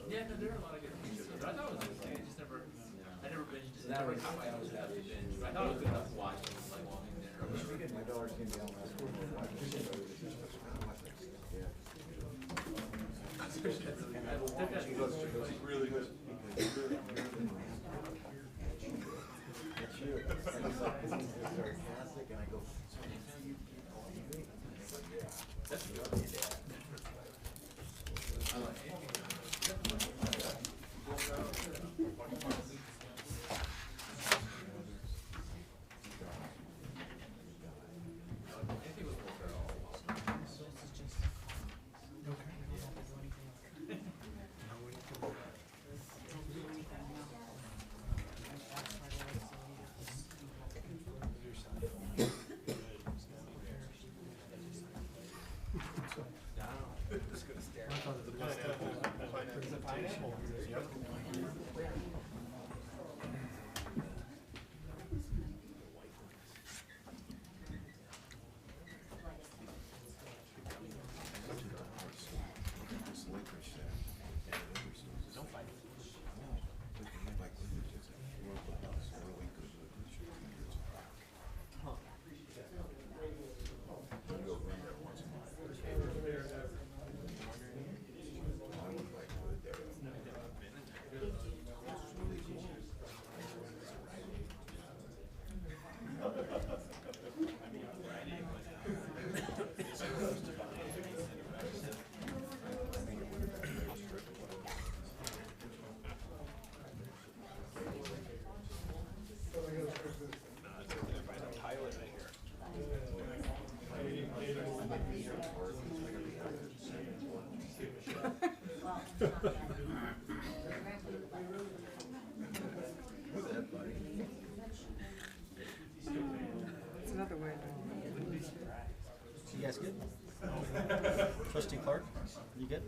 Yeah, no, there are a lot of good things to it, but I thought it was interesting. I just never, I never binged it. Never caught my own have to binge, but I thought it was good enough to watch it like while I'm eating dinner or whatever. My daughter came down last week and watched it. Yeah. She goes really good. It's you. And he's like, sarcastic, and I go, That's really good. I like it. It's another way. You guys good? Trustee Clark, you good?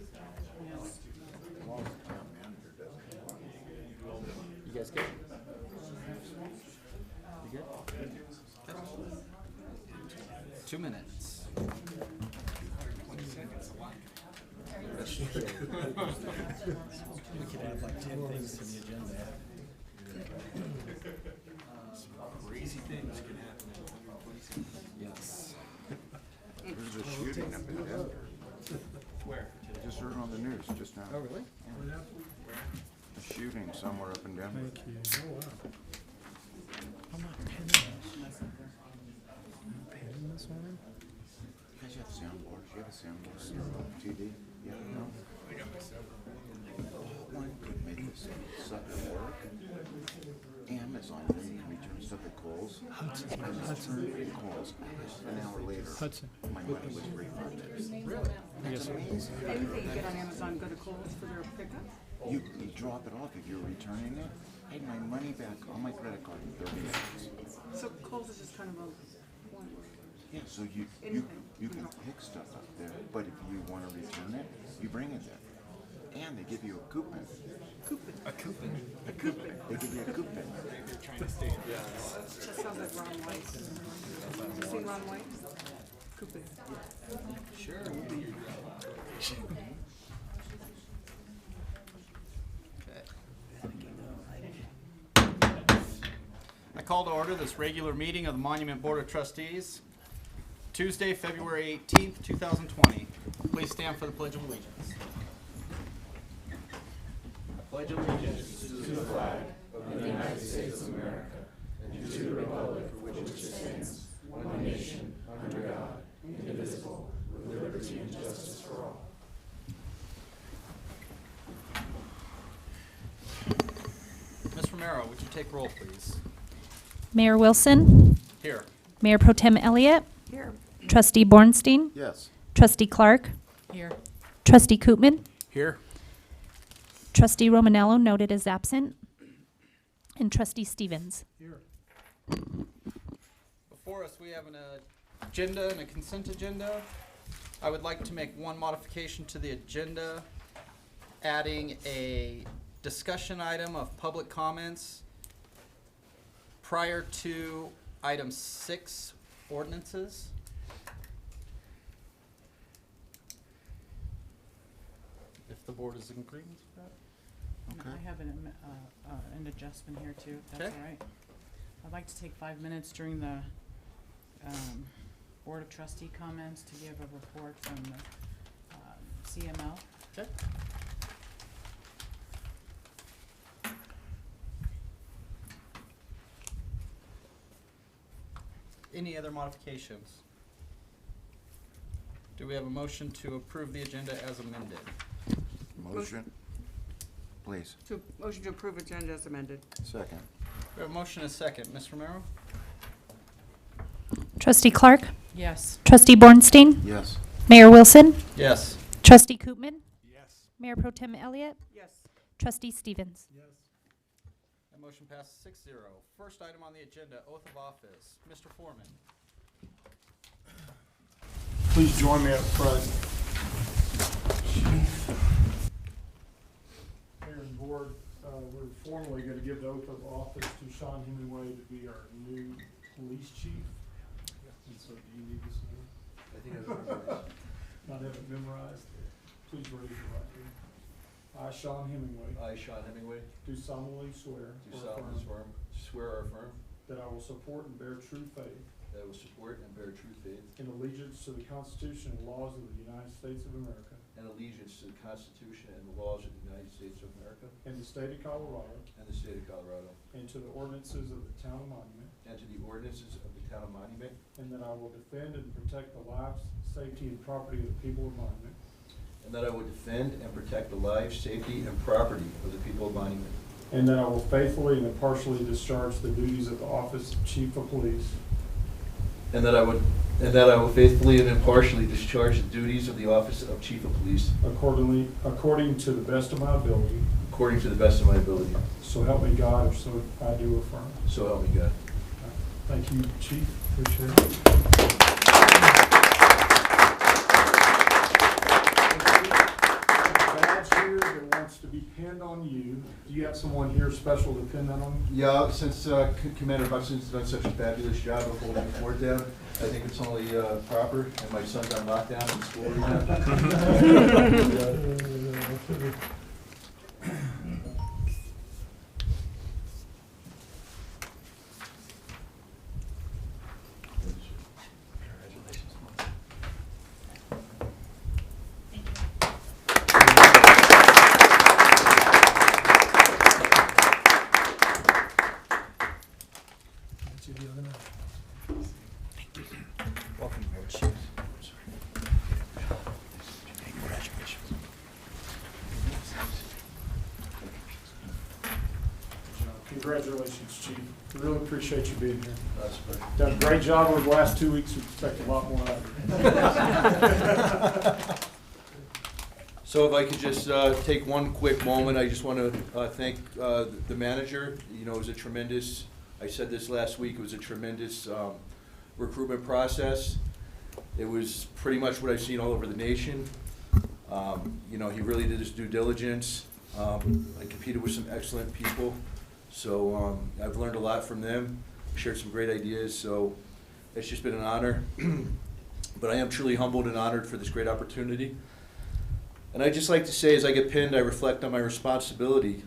You guys good? You good? 2 minutes. 20 seconds, a lot. That's true. We could add like 10 things to the agenda. Some crazy things can happen in 120 seconds. Yes. there's a shooting up in Denver. Where? Just heard on the news just now. Oh, really? A shooting somewhere up in Denver. Thank you. Oh, wow. I'm not pinning this. I'm pinning this one. You guys have soundboards? You have a soundboard on your TV? Yeah, no? I got my one could make this sucker work. Amazon, you can return stuff at Kohl's. Hudson. Kohl's. An hour later, Hudson. my money was refunded. Really? Yes, sir. Amazing. Anything you get on Amazon, go to Kohl's for their pickup? You drop it off if you're returning it. I had my money back on my credit card in 30 minutes. So Kohl's is just kind of a point where. Yeah, so you can pick stuff up there, but if you want to return it, you bring it there. And they give you a coupon. A coupon. A coupon. They give you a coupon. They're trying to stay. That sounds like Ron White. You seen Ron White? Coupon. Sure, we'll be your driver. I call to order this regular meeting of the Monument Board of Trustees, Tuesday, February 18th, 2020. Please stand for the Pledge of Allegiance. I pledge allegiance to the flag of the United States of America and to the republic for which it stands, one nation, under God, indivisible, with liberty and justice for all. Ms. Romero, would you take roll, please? Mayor Wilson, Here. Mayor Pro Tem Elliott, Here. Trustee Bornstein, Yes. Trustee Clark, Here. Trustee Koopman, Here. Trustee Romanello noted as absent, and Trustee Stevens. Before us, we have an agenda and a consent agenda. I would like to make one modification to the agenda, adding a discussion item of public comments prior to item 6, ordinances. If the board is in agreement with that. And Okay. I have an adjustment here too, if that's Okay. all right. I'd like to take 5 minutes during the Board of Trustee comments to give a report from the CML. Okay. Any other modifications? Do we have a motion to approve the agenda as amended? Motion, please. Motion to approve agenda as amended. Second. We have a motion and a second. Ms. Romero? Trustee Clark, Yes. Trustee Bornstein, Yes. Mayor Wilson, Yes. Trustee Koopman, Yes. Mayor Pro Tem Elliott, Yes. Trustee Stevens. Yes. That motion passes 6-0. First item on the agenda, oath of office. Mr. Foreman. Please join me up front. Mayor and Board, we're formally going to give the oath of office to Sean Hemingway to be our new police chief. And so do you need this again? I think I was memorized. Not have it memorized? Please raise your right hand. I, Sean Hemingway, I, Sean Hemingway, do solemnly swear do or solemnly affirm swear or affirm that I will support and bear true faith that I will support and bear true faith in allegiance to the Constitution and laws of the United States of America and allegiance to the Constitution and the laws of the United States of America and the state of Colorado and the state of Colorado, and to the ordinances of the town of Monument, and to the ordinances of the town of Monument, and that I will defend and protect the lives, safety, and property of the people of Monument, and that I will defend and protect the life, safety, and property of the people of Monument, and that I will faithfully and impartially discharge the duties of the office of Chief of Police and that I will faithfully and impartially discharge the duties of the office of Chief of Police according to the best of my ability, according to the best of my ability. so help me God, or so I do affirm. So help me God. Thank you, Chief. Appreciate it. Badge here that wants to be pinned on you. Do you have someone here special to pin that on? Yeah, since Commander Buxton's done such a fabulous job of holding the fort down, I think it's only proper, and my son's on lockdown in school right now. Welcome aboard, Chief. Congratulations. Congratulations, Chief. We really appreciate you being here. That's perfect. Done a great job over the last 2 weeks. We expect a lot more out of you. So if I could just take one quick moment, I just want to thank the manager. You know, it was a tremendous, I said this last week, it was a tremendous recruitment process. It was pretty much what I've seen all over the nation. You know, he really did his due diligence. I competed with some excellent people. So I've learned a lot from them, shared some great ideas, so it's just been an honor. But I am truly humbled and honored for this great opportunity. And I'd just like to say, as I get pinned, I reflect on my responsibility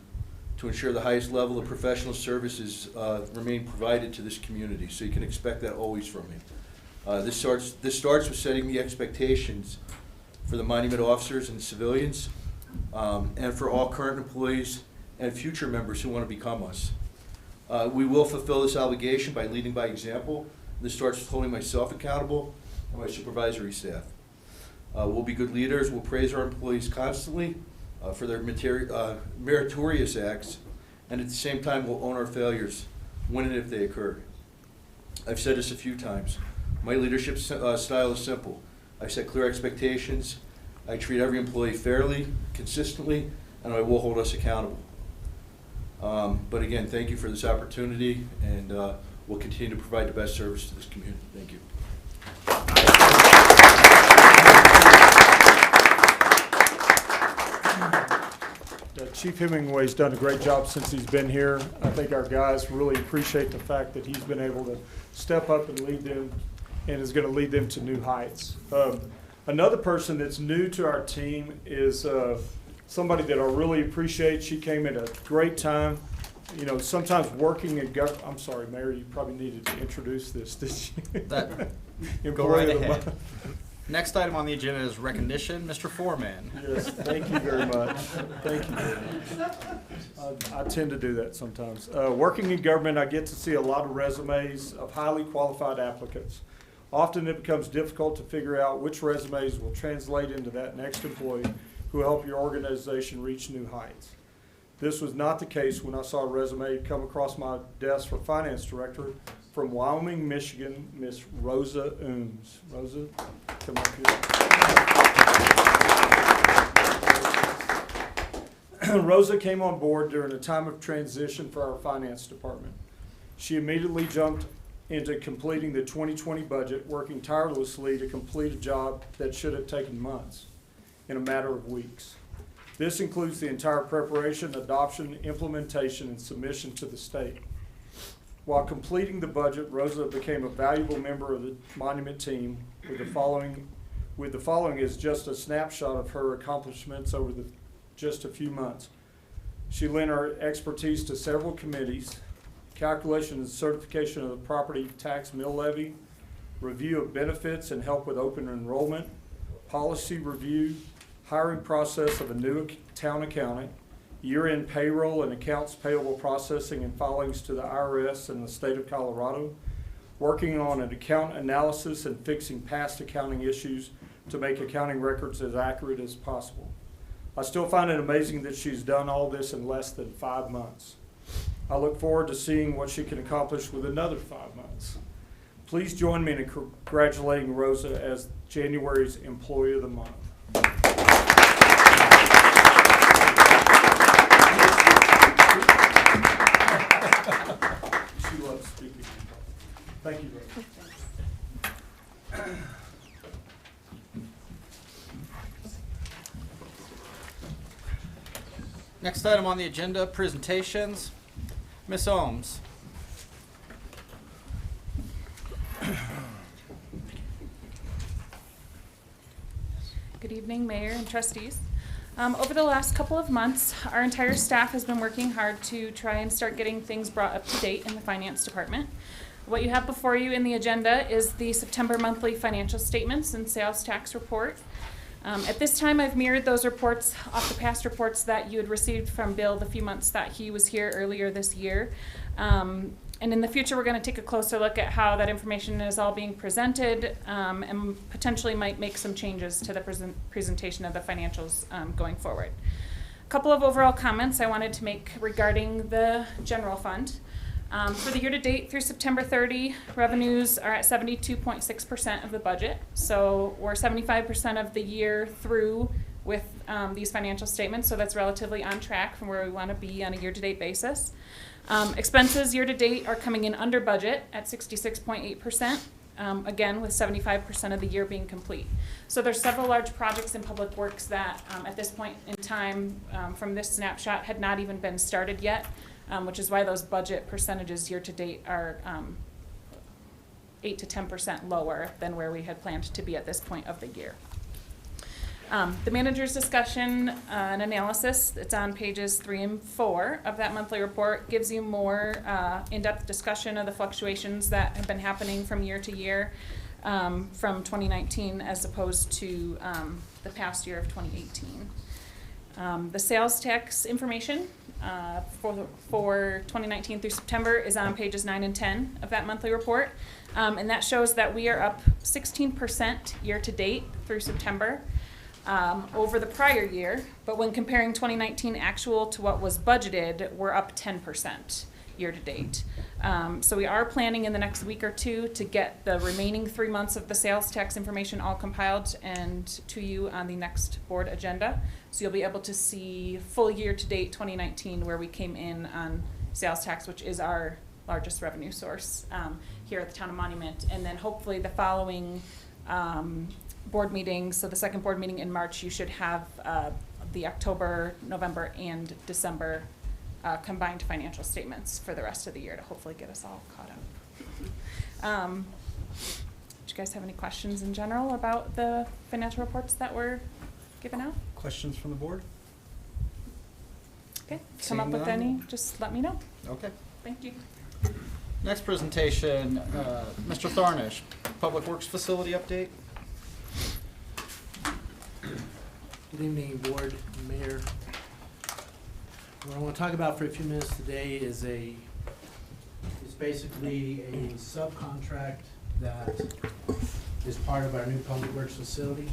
to ensure the highest level of professional services remain provided to this community. So you can expect that always from me. This starts with setting the expectations for the monument officers and civilians, and for all current employees and future members who want to become us. We will fulfill this obligation by leading by example. This starts with holding myself accountable and my supervisory staff. We'll be good leaders. We'll praise our employees constantly for their meritorious acts, and at the same time, we'll own our failures when and if they occur. I've said this a few times. My leadership style is simple. I set clear expectations. I treat every employee fairly, consistently, and I will hold us accountable. But again, thank you for this opportunity, and we'll continue to provide the best service to this community. Thank you. Chief Hemingway's done a great job since he's been here. I think our guys really appreciate the fact that he's been able to step up and lead them, and is going to lead them to new heights. Another person that's new to our team is somebody that I really appreciate. She came at a great time. You know, sometimes working in I'm sorry, Mayor, you probably needed to introduce this, did you? Go right Employee of the ahead. month. Next item on the agenda is recognition. Mr. Foreman. Yes, thank you very much. Thank you very much. I tend to do that sometimes. Working in government, I get to see a lot of resumes of highly qualified applicants. Often it becomes difficult to figure out which resumes will translate into that next employee who will help your organization reach new heights. This was not the case when I saw a resume come across my desk for finance director from Wyoming, Michigan, Miss Rosa Ooms. Rosa, come up here. Rosa came on board during a time of transition for our finance department. She immediately jumped into completing the 2020 budget, working tirelessly to complete a job that should have taken months in a matter of weeks. This includes the entire preparation, adoption, implementation, and submission to the state. While completing the budget, Rosa became a valuable member of the monument team with the following as just a snapshot of her accomplishments over just a few months. She lent her expertise to several committees: calculation and certification of the property tax mill levy, review of benefits and help with open enrollment, policy review, hiring process of a new town accountant, year-end payroll and accounts payable processing and filings to the IRS in the state of Colorado, working on an account analysis and fixing past accounting issues to make accounting records as accurate as possible. I still find it amazing that she's done all this in less than 5 months. I look forward to seeing what she can accomplish with another 5 months. Please join me in congratulating Rosa as January's Employee of the Month. She loves speaking. Thank you, Rosa. Next item on the agenda, presentations. Ms. Ohms. Good evening, Mayor and trustees. Over the last couple of months, our entire staff has been working hard to try and start getting things brought up to date in the finance department. What you have before you in the agenda is the September monthly financial statements and sales tax report. At this time, I've mirrored those reports off the past reports that you had received from Bill the few months that he was here earlier this year. And in the future, we're going to take a closer look at how that information is all being presented, and potentially might make some changes to the presentation of the financials going forward. A couple of overall comments I wanted to make regarding the general fund. For the year-to-date through September 30, revenues are at 72.6% of the budget. So we're 75% of the year through with these financial statements, so that's relatively on track from where we want to be on a year-to-date basis. Expenses year-to-date are coming in under budget at 66.8%, again with 75% of the year being complete. So there's several large projects in public works that at this point in time from this snapshot had not even been started yet. Which is why those budget percentages year-to-date are 8 to 10% lower than where we had planned to be at this point of the year. The manager's discussion and analysis, it's on pages 3 and 4 of that monthly report, gives you more in-depth discussion of the fluctuations that have been happening from year to year from 2019 as opposed to the past year of 2018. The sales tax information for 2019 through September is on pages 9 and 10 of that monthly report. And that shows that we are up 16% year-to-date through September over the prior year. But when comparing 2019 actual to what was budgeted, we're up 10% year-to-date. So we are planning in the next week or two to get the remaining 3 months of the sales tax information all compiled and to you on the next board agenda. So you'll be able to see full year-to-date 2019 where we came in on sales tax, which is our largest revenue source here at the Town of Monument. And then hopefully the following board meeting, so the second board meeting in March, you should have the October, November, and December combined financial statements for the rest of the year to hopefully get us all caught up. Do you guys have any questions in general about the financial reports that were given out? Questions from the board? Okay, come up Seeing with none? any, just let me know. Okay. Thank you. Next presentation, Mr. Tharnish, Public Works Facility update. Good evening, Board, Mayor. What I want to talk about for a few minutes today is basically a subcontract that is part of our new Public Works facility.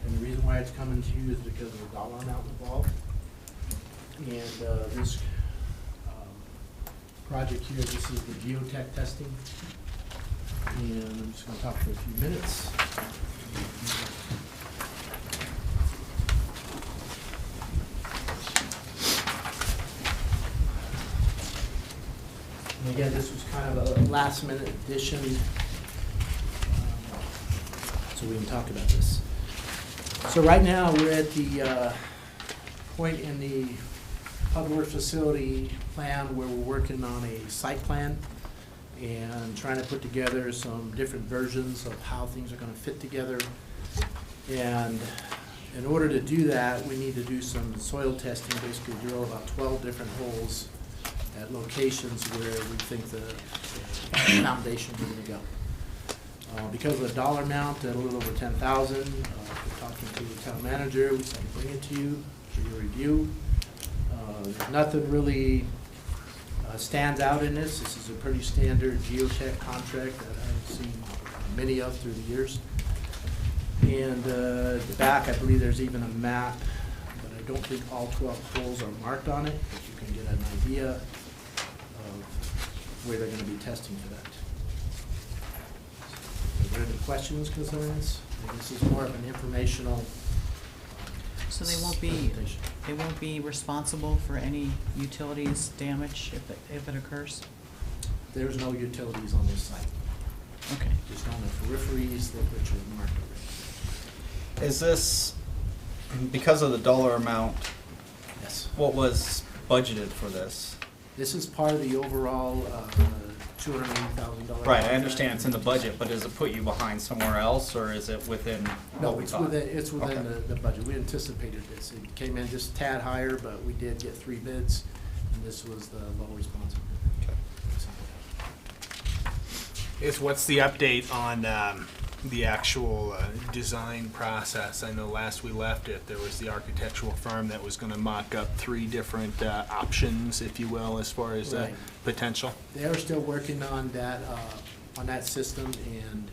And the reason why it's coming to you is because of the dollar amount involved. And this project here, this is the geotech testing. And I'm just gonna talk for a few minutes. And again, this was kind of a last minute addition, so we can talk about this. So right now, we're at the point in the Public Works facility plan where we're working on a site plan and trying to put together some different versions of how things are gonna fit together. And in order to do that, we need to do some soil testing, basically drill about 12 different holes at locations where we think the foundations are gonna go. Because of the dollar amount at a little over 10,000, we're talking to the town manager, we said bring it to you for your review. There's nothing really stands out in this. This is a pretty standard geotech contract that I've seen many of through the years. And at the back, I believe there's even a map, but I don't think all 12 holes are marked on it, but you can get an idea of where they're gonna be testing for that. Are there any questions, concerns? This is more of an informational So they won't be, presentation. they won't be responsible for any utilities damage if it occurs? There's no utilities on this site, Okay. just on the peripheries that which are marked already. Is this, because of the dollar amount, Yes. what was budgeted for this? This is part of the overall $280,000. Right, I understand it's in the budget, but does it put you behind somewhere else, or is it within No, what we it's thought? within Okay. the budget. We anticipated this. It came in just a tad higher, but we did get 3 bids, and this was the low responsive. What's the update on the actual design process? I know last we left it, there was the architectural firm that was gonna mock up 3 different options, if you will, as far as Right. potential. They are still working on that system, and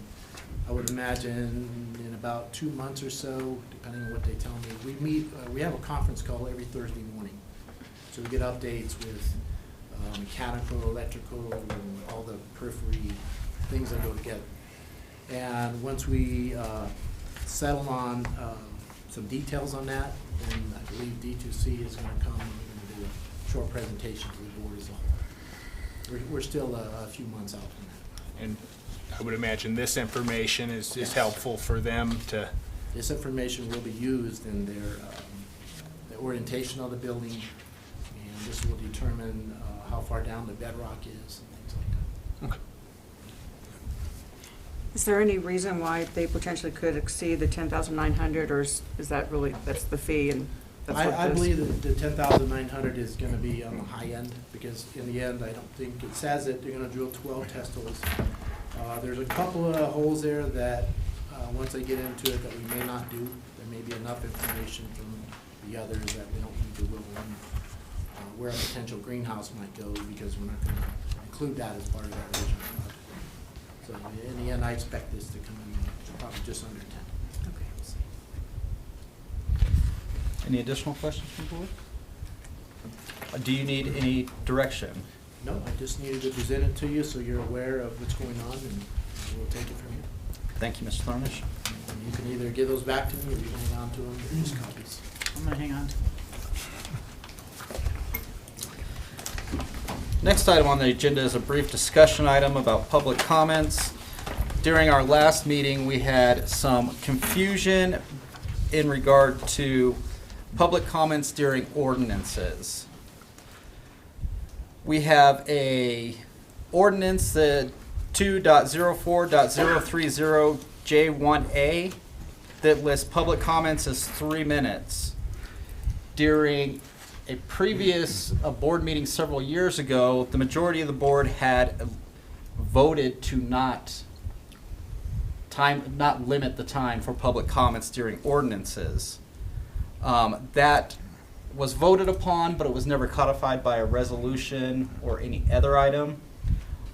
I would imagine in about 2 months or so, depending on what they tell me, we have a conference call every Thursday morning. So we get updates with mechanical, electrical, and all the periphery things that go together. And once we settle on some details on that, then I believe D2C is gonna come and we're gonna do a short presentation to the board as a whole. We're still a few months out from that. And I would imagine this information is Yes. helpful for them to, This information will be used in their, the orientation of the building, and this will determine how far down the bedrock is and things like that. Is there any reason why they potentially could exceed the 10,900, or is that really, that's the fee and that's what I this- believe that the 10,900 is gonna be on the high end, because in the end, I don't think, it says that they're gonna drill 12 test holes. There's a couple of holes there that, once they get into it, that we may not do. There may be enough information from the others that we don't need to rule in, where a potential greenhouse might go, because we're not gonna include that as part of that original project. So in the end, I expect this to come in probably just under 10. Okay. Any additional questions from the board? Do you need any direction? No, I just needed to present it to you so you're aware of what's going on, and we'll take it from here. Thank you, Mr. Tharnish. And you can either give those back to me, or you can hang on to them, or just copies. I'm gonna hang on to it. Next item on the agenda is a brief discussion item about public comments. During our last meeting, we had some confusion in regard to public comments during ordinances. We have a ordinance, the 2.04.030J1A, that lists public comments as 3 minutes. During a previous board meeting several years ago, the majority of the board had voted to not limit the time for public comments during ordinances. That was voted upon, but it was never codified by a resolution or any other item.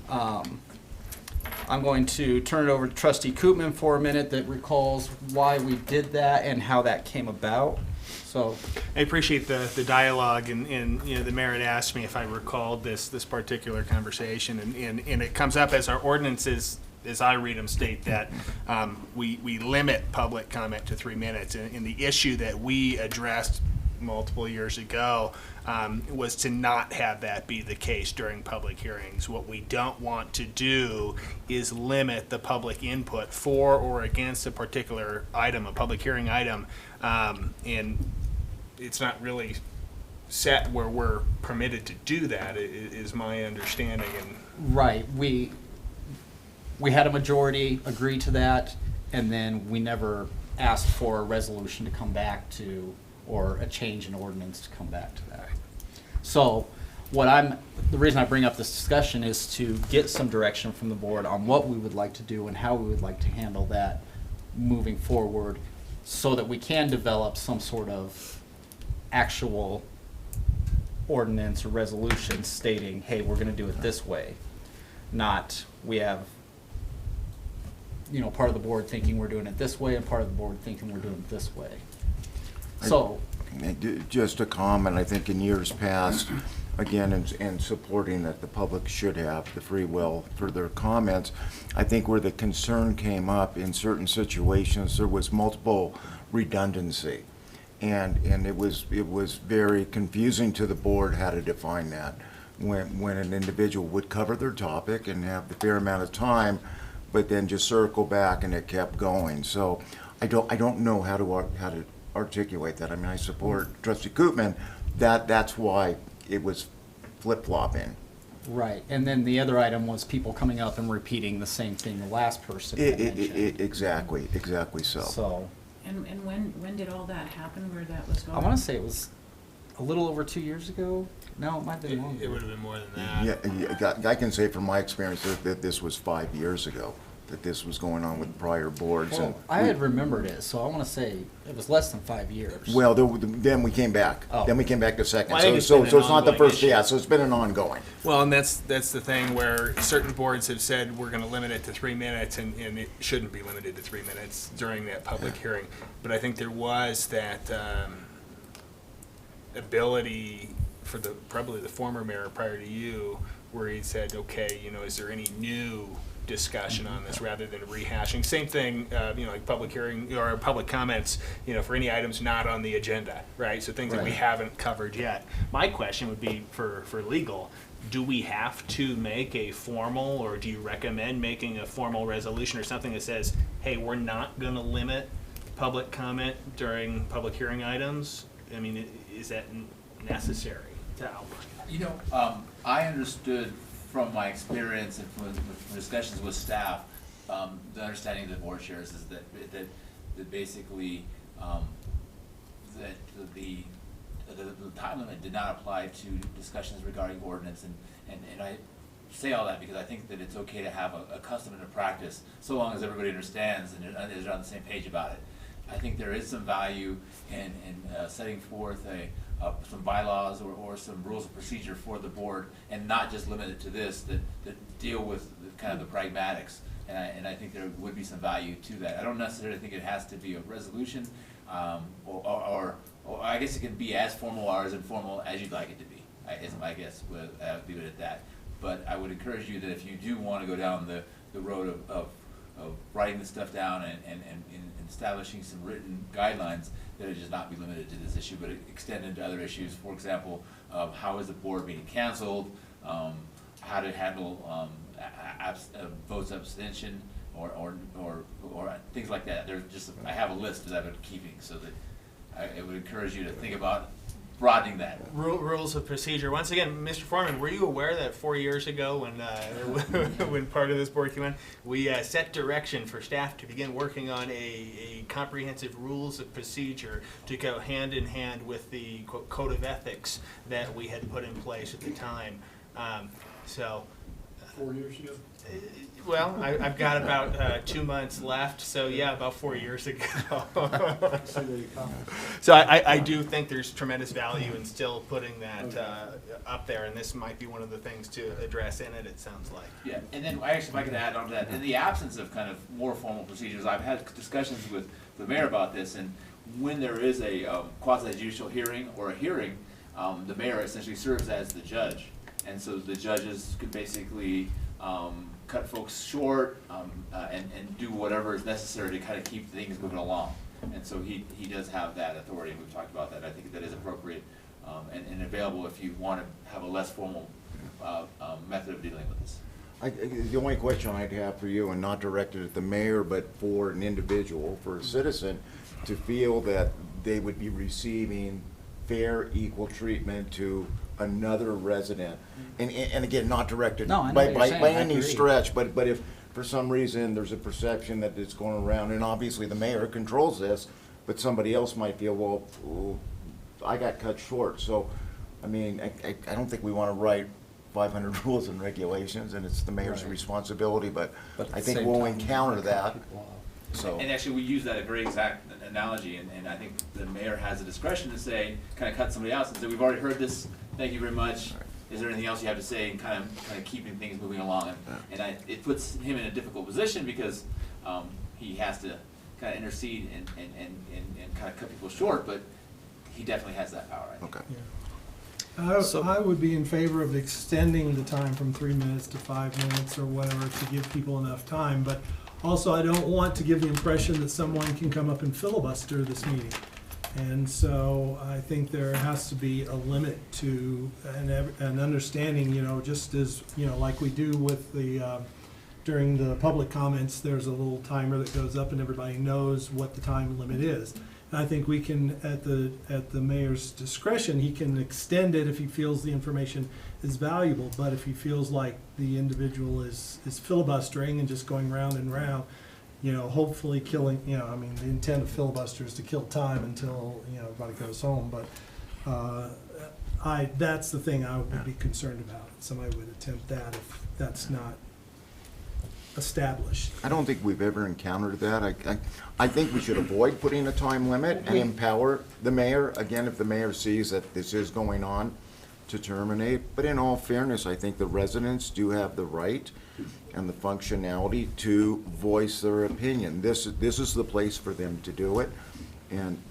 I'm going to turn it over to Trustee Koopman for a minute that recalls why we did that and how that came about. So I appreciate the dialogue, and you know, the mayor had asked me if I recalled this particular conversation, and it comes up as our ordinances, as I read them, state that we limit public comment to 3 minutes, and the issue that we addressed multiple years ago was to not have that be the case during public hearings. What we don't want to do is limit the public input for or against a particular item, a public hearing item, and it's not really set where we're permitted to do that, is my understanding. And right, we had a majority agree to that, and then we never asked for a resolution to come back to, or a change in ordinance to come back to that. So the reason I bring up this discussion is to get some direction from the board on what we would like to do and how we would like to handle that moving forward, so that we can develop some sort of actual ordinance or resolution stating, hey, we're gonna do it this way. Not, we have, you know, part of the board thinking we're doing it this way and part of the board thinking we're doing it this way. So, Just a comment, I think in years past, again, in supporting that the public should have the free will for their comments, I think where the concern came up in certain situations, there was multiple redundancy. And it was very confusing to the board how to define that. When an individual would cover their topic and have the fair amount of time, but then just circle back and it kept going. So I don't know how to articulate that. I mean, I support Trustee Koopman. That's why it was flip-flopping. right, and then the other item was people coming up and repeating the same thing the last person had mentioned. Exactly so. So, And when did all that happen, where that was going? I wanna say it was a little over 2 years ago. No, it might have been longer. it would have been more than that. Yeah, I can say from my experience that this was 5 years ago, that this was going on with prior boards. Well, and I had remembered it, so I wanna say it was less than 5 years. Well, then we came back. Oh. Then we came back to second. Well, I think it's So been an it's not the ongoing first, issue. yeah, so it's been an ongoing. Well, and that's the thing where certain boards have said we're going to limit it to 3 minutes, and it shouldn't be limited to 3 minutes during that public hearing. But I think there was that ability for probably the former mayor prior to you, where he said, okay, you know, is there any new discussion on this rather than rehashing? Same thing, you know, like public hearing or public comments, you know, for any items not on the agenda, right? So things that we Right. haven't covered yet. My question would be for legal, do we have to make a formal, or do you recommend making a formal resolution or something that says, hey, we're not gonna limit public comment during public hearing items? I mean, is that necessary to outline? You know, I understood from my experience and from discussions with staff, the understanding that the board shares is that basically, that the time limit did not apply to discussions regarding ordinance, and I say all that because I think that it's okay to have a custom and a practice, so long as everybody understands and is on the same page about it. I think there is some value in setting forth some bylaws or some rules of procedure for the board, and not just limit it to this, that deal with kind of the pragmatics. And I think there would be some value to that. I don't necessarily think it has to be a resolution, or I guess it can be as formal or as informal as you'd like it to be, is my guess. I'll leave it at that. But I would encourage you that if you do want to go down the road of writing this stuff down and establishing some written guidelines, that it just not be limited to this issue, but extend into other issues. For example, how is the board being canceled? How to handle votes abstention, or things like that. There's just I have a list that I've been keeping, so that I would encourage you to think about broadening that. Rules of procedure. Once again, Mr. Foreman, were you aware that 4 years ago when when part of this board came on, we set direction for staff to begin working on a comprehensive rules of procedure to go hand in hand with the code of ethics that we had put in place at the time. So 4 years ago. well, I've got about 2 months left, so yeah, about 4 years ago. So I do think there's tremendous value in still putting that up there, and this might be one of the things to address in it, it sounds like. Yeah, and then actually, if I could add on to that, in the absence of kind of more formal procedures, I've had discussions with the mayor about this, and when there is a quasi-judicial hearing or a hearing, the mayor essentially serves as the judge. And so the judges could basically cut folks short and do whatever is necessary to kind of keep things moving along. And so he does have that authority, and we've talked about that. I think that is appropriate and available if you want to have a less formal method of dealing with this. The only question I'd have for you, and not directed at the mayor, but for an individual, for a citizen, to feel that they would be receiving fair, equal treatment to another resident. And again, not directed No, I know by what you're saying. I any agree. stretch, but if for some reason there's a perception that it's going around, and obviously the mayor controls this, but somebody else might feel, well, I got cut short. So, I mean, I don't think we want to write 500 rules and regulations, and it's the mayor's responsibility, but But at I the think same we'll time, encounter that. So, And actually, we use that a very exact analogy, and I think the mayor has the discretion to say, kind of cut somebody else and say, we've already heard this, thank you very much. Is there anything else you have to say, and kind of keeping things moving along? And it puts him in a difficult position because he has to kind of intercede and kind of cut people short, but he definitely has that power, I think. okay. I would be in favor of extending the time from 3 minutes to 5 minutes or whatever to give people enough time, but also I don't want to give the impression that someone can come up and filibuster this meeting. And so I think there has to be a limit to an understanding, just as, like we do with the, during the public comments, there's a little timer that goes up and everybody knows what the time limit is. And I think we can, at the mayor's discretion, he can extend it if he feels the information is valuable. But if he feels like the individual is filibustering and just going round and round, hopefully killing, I mean, the intent of filibuster is to kill time until, everybody goes home. But that's the thing I would be concerned about. Somebody would attempt that if that's not established. I don't think we've ever encountered that. I think we should avoid putting a time limit and empower the mayor, again, if the mayor sees that this is going on, to terminate. But in all fairness, I think the residents do have the right and the functionality to voice their opinion. This is the place for them to do it.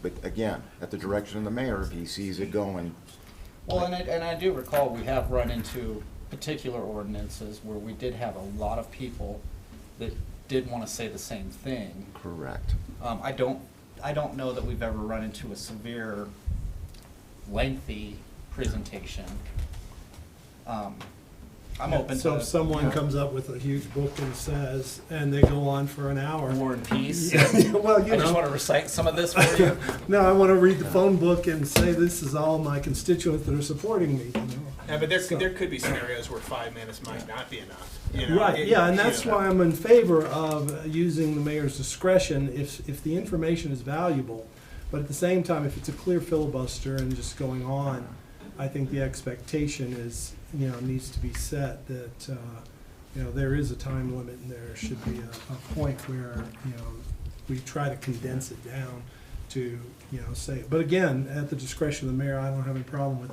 But again, at the direction of the mayor, if he sees it going. Well, and I do recall we have run into particular ordinances where we did have a lot of people that did want to say the same thing. Correct. I don't know that we've ever run into a severe, lengthy presentation. I'm open to. So if someone comes up with a huge book and says, and they go on for an hour. War and Peace. Well, I just want to recite some of this for you. No, I want to read the phone book and say this is all my constituents that are supporting me. Yeah, but there could be scenarios where 5 minutes might not be enough. Right, yeah, and that's why I'm in favor of using the mayor's discretion if the information is valuable. But at the same time, if it's a clear filibuster and just going on, I think the expectation is, needs to be set that, there is a time limit and there should be a point where, we try to condense it down to, say it. But again, at the discretion of the mayor, I don't have any problem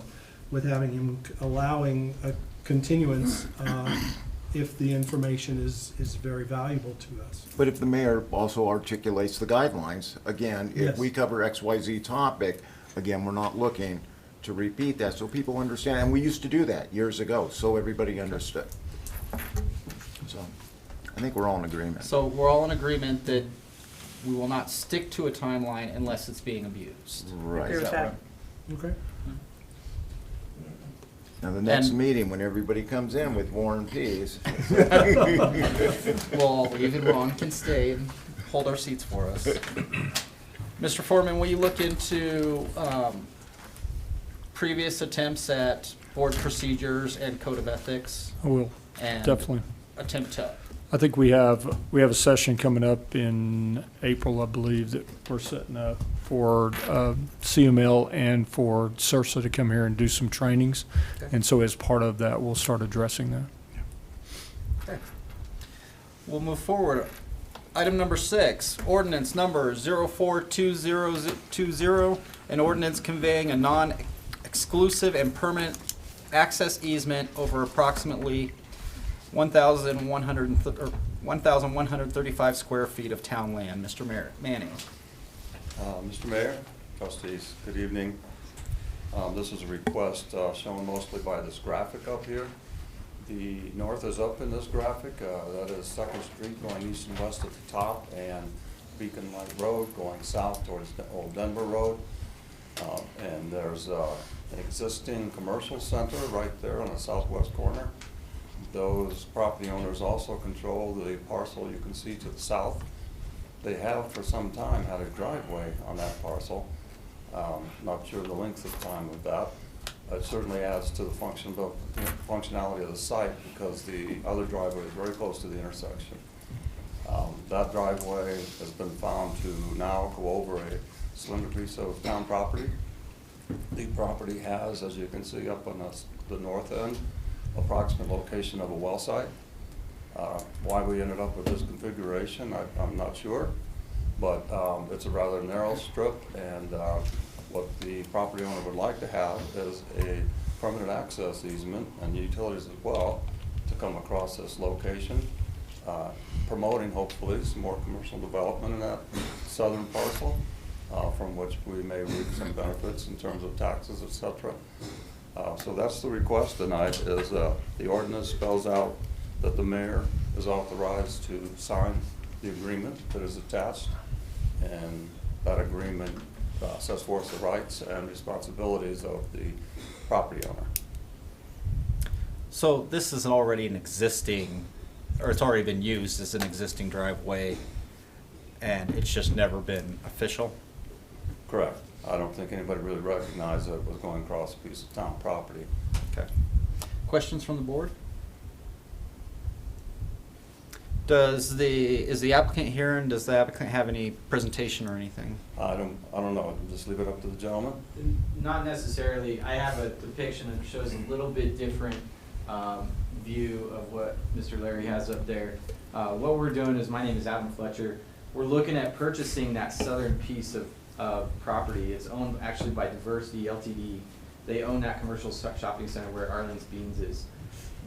with having him allowing a continuance if the information is very valuable to us. But if the mayor also articulates the guidelines, again, if Yes. we cover XYZ topic, again, we're not looking to repeat that, so people understand, and we used to do that years ago, so everybody understood. So, I think we're all in agreement. So we're all in agreement that we will not stick to a timeline unless it's being abused. Right. Agree with that. Okay. Now, the next And- meeting, when everybody comes in with War and Peace. Well, even Ron can stay and hold our seats for us. Mr. Foreman, will you look into previous attempts at board procedures and code of ethics I will, and definitely. attempt to, I think we have a session coming up in April, I believe, that we're setting up for CML and for CIRSA to come here and do some trainings. Okay. And so as part of that, we'll start addressing that. okay. We'll move forward. Item number 6, ordinance number 042020, an ordinance conveying a non-exclusive and permanent access easement over approximately 1,135 square feet of town land. Mr. Manning. Mr. Mayor, trustees, good evening. This is a request shown mostly by this graphic up here. The north is up in this graphic. That is 2nd Street going east and west at the top, and Beacon Light Road going south towards the Old Denver Road. And there's an existing commercial center right there on the southwest corner. Those property owners also control the parcel you can see to the south. They have for some time had a driveway on that parcel. Not sure the length of time of that. It certainly adds to the functionality of the site because the other driveway is very close to the intersection. That driveway has been found to now go over a slender piece of town property. The property has, as you can see up on the north end, approximate location of a well site. Why we ended up with this configuration, I'm not sure, but it's a rather narrow strip, and what the property owner would like to have is a permanent access easement and utilities as well to come across this location, promoting hopefully some more commercial development in that southern parcel, from which we may reap some benefits in terms of taxes, etc. So that's the request tonight, is the ordinance spells out that the mayor is authorized to sign the agreement that is attached, and that agreement sets forth the rights and responsibilities of the property owner. So this is already an existing, or it's already been used as an existing driveway, and it's just never been official? Correct. I don't think anybody really recognized that it was going across a piece of town property. Okay. Questions from the board? Is the applicant here, and does the applicant have any presentation or anything? I don't know. Just leave it up to the gentleman. Not necessarily. I have a depiction that shows a little bit different view of what Mr. Larry has up there. What we're doing is, my name is Adam Fletcher. We're looking at purchasing that southern piece of property. It's owned actually by Diversity Ltd. They own that commercial shopping center where Arlen's Beans is.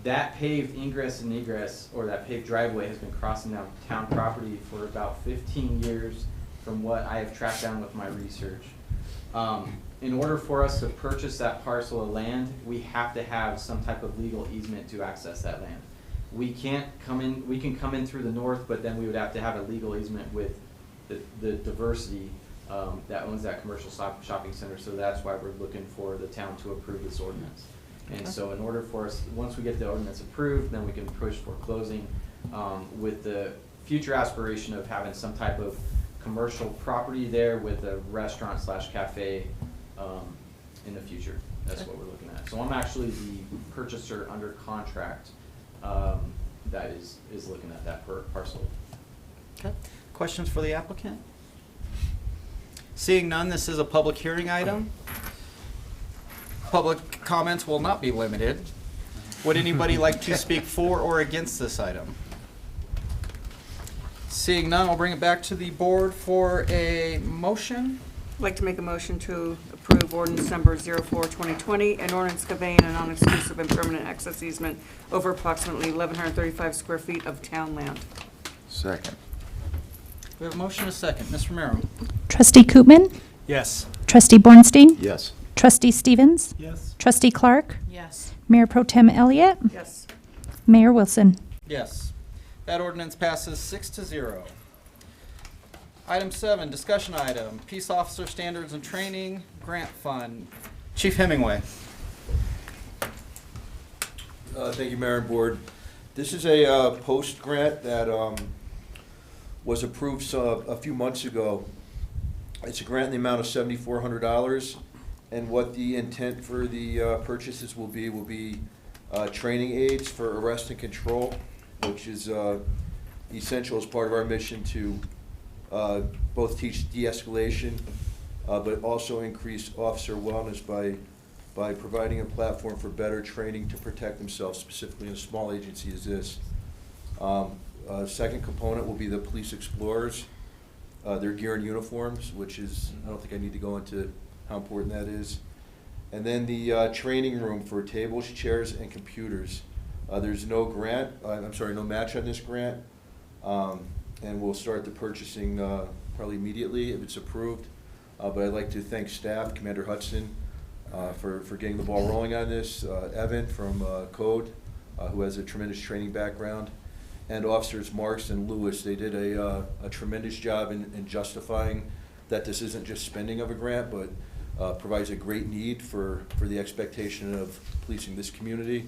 That paved ingress and egress, or that paved driveway, has been crossing down town property for about 15 years from what I have tracked down with my research. In order for us to purchase that parcel of land, we have to have some type of legal easement to access that land. We can't come in, we can come in through the north, but then we would have to have a legal easement with the Diversity that owns that commercial shopping center. So that's why we're looking for the town to approve this ordinance. And so in order for us, once we get the ordinance approved, then we can push for closing with the future aspiration of having some type of commercial property there with a restaurant / cafe in the future. That's what we're looking at. So I'm actually the purchaser under contract that is looking at that parcel. Okay. Questions for the applicant? Seeing none, this is a public hearing item. Public comments will not be limited. Would anybody like to speak for or against this item? Seeing none, I'll bring it back to the board for a motion. I'd like to make a motion to approve ordinance number 04-2020, an ordinance conveying a non-exclusive and permanent access easement over approximately 1,135 square feet of town land. Second. We have a motion and a second. Ms. Romero? Trustee Koopman, Yes. Trustee Bornstein, Yes. Trustee Stevens, Yes. Trustee Clark, Yes. Mayor Pro Tem Elliott, Yes. Mayor Wilson. Yes. That ordinance passes 6-0. Item 7, discussion item, Peace Officer Standards and Training Grant Fund. Chief Hemingway. Thank you, Mayor and Board. This is a post grant that was approved a few months ago. It's a grant in the amount of $7,400. And what the intent for the purchases will be training aids for arrest and control, which is essential as part of our mission to both teach de-escalation, but also increase officer wellness by providing a platform for better training to protect themselves, specifically in a small agency as this. Second component will be the police explorers, their gear and uniforms, which is, I don't think I need to go into how important that is. And then the training room for tables, chairs, and computers. There's no no match on this grant. And we'll start the purchasing probably immediately if it's approved. But I'd like to thank staff, Commander Hudson, for getting the ball rolling on this, Evan from Code, who has a tremendous training background, and Officers Marks and Lewis. They did a tremendous job in justifying that this isn't just spending of a grant, but provides a great need for the expectation of policing this community.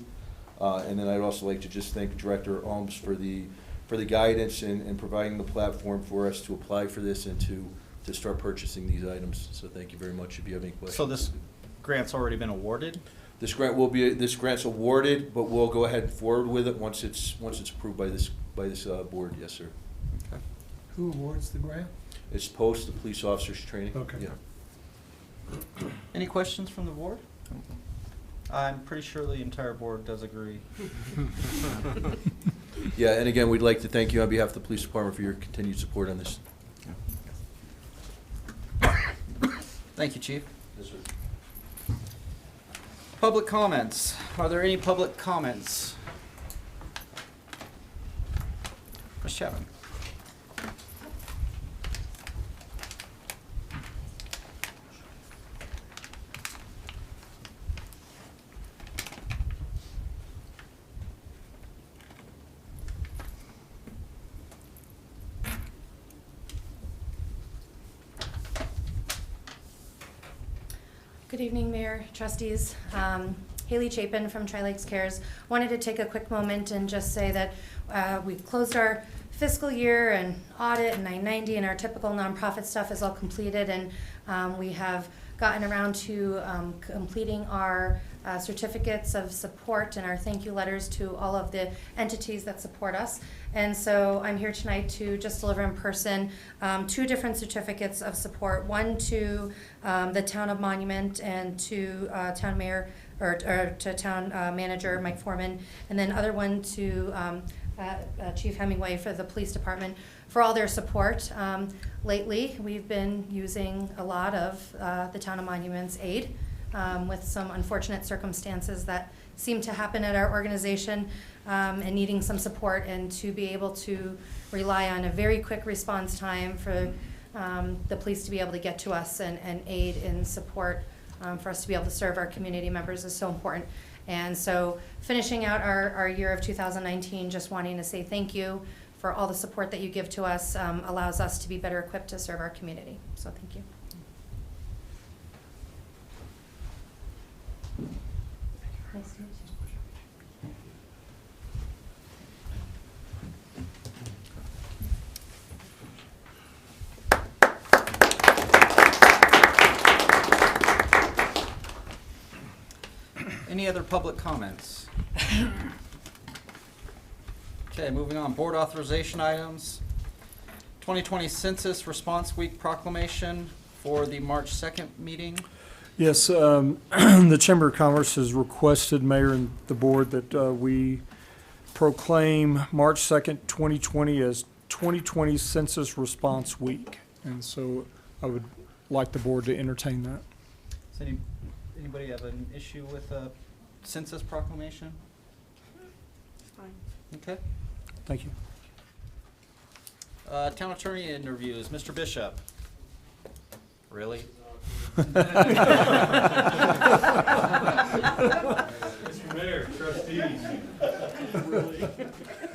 And then I'd also like to just thank Director Ohms for the guidance and providing the platform for us to apply for this and to start purchasing these items. So thank you very much if you have any questions. So this grant's already been awarded? This grant's awarded, but we'll go ahead and forward with it once it's approved by this board. Yes, sir. Okay. Who awards the grant? It's post the police officers training. Okay. Yeah. Any questions from the board? I'm pretty sure the entire board does agree. Yeah, and again, we'd like to thank you on behalf of the police department for your continued support on this. Thank you, Chief. Yes, sir. Public comments. Are there any public comments? Ms. Chapman. Good evening, Mayor, trustees. Haley Chapin from Tri-Lakes Cares. Wanted to take a quick moment and just say that we've closed our fiscal year and audit and 990 and our typical nonprofit stuff is all completed, and we have gotten around to completing our certificates of support and our thank you letters to all of the entities that support us. And so I'm here tonight to just deliver in person 2 different certificates of support, one to the Town of Monument and to Town Mayor or to Town Manager Mike Foreman, and then other one to Chief Hemingway for the Police Department for all their support. Lately, we've been using a lot of the Town of Monument's aid with some unfortunate circumstances that seem to happen at our organization, and needing some support, and to be able to rely on a very quick response time for the police to be able to get to us and aid in support for us to be able to serve our community members is so important. And so finishing out our year of 2019, just wanting to say thank you for all the support that you give to us, allows us to be better equipped to serve our community. So thank you. Nice to meet you. Any other public comments? Okay, moving on. Board authorization items. 2020 Census Response Week proclamation for the March 2nd meeting. Yes, the Chamber of Commerce has requested, Mayor and the board, that we proclaim March 2nd, 2020 as 2020 Census Response Week. And so I would like the board to entertain that. Does anybody have an issue with a census proclamation? It's fine. Okay. Thank you. Town attorney interviews. Mr. Bishop. Really? Mr. Mayor, trustees.